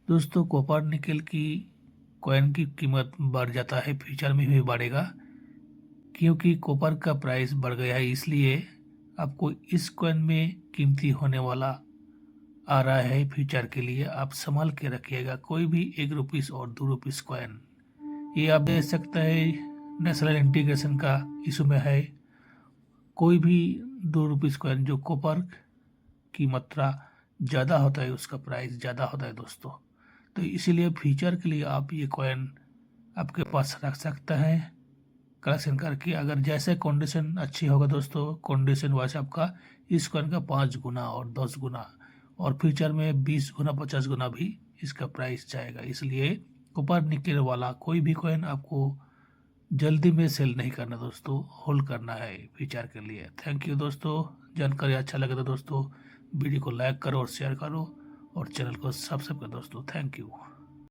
दोस्तों copper nickel की coin की कीमत बढ़ जाता है, फ्यूचर में भी बढ़ेगा क्योंकि कॉपर का प्राइस बढ़ गया है। इसलिए आपको इस कॉइन में कीमती होने वाला आ रहा है फ्यूचर के लिए। आप संभाल के रखिएगा कोई भी 1 रुपीस और 2 रुपीस कॉइन। ये आप देख सकते हैं नेशनल इंटीग्रेशन का इशू में है। कोई भी 2 रुपीस कॉइन जो कॉपर की मात्रा ज़्यादा होता है उसका प्राइस ज़्यादा होता है दोस्तों। तो इसीलिए फ्यूचर के लिए आप ये कॉइन आपके पास रख सकते हैं कलेक्शन करके। अगर जैसे कंडीशन अच्छी होगा दोस्तों, कंडीशन वाइज आपका इस कॉइन का 5 गुना और 10 गुना और फ्यूचर में 20 गुना 50 गुना भी इसका प्राइस जाएगा। इसलिए कॉपर निकल वाला कोई भी कॉइन आपको जल्दी में सेल नहीं करना दोस्तों, होल्ड करना है फ्यूचर के लिए। थैंक यू दोस्तों। जानकारी अच्छा लगे तो दोस्तों वीडियो को लाइक करो और शेयर करो और चैनल को सब्सक्राइब करो दोस्तों। Thank you.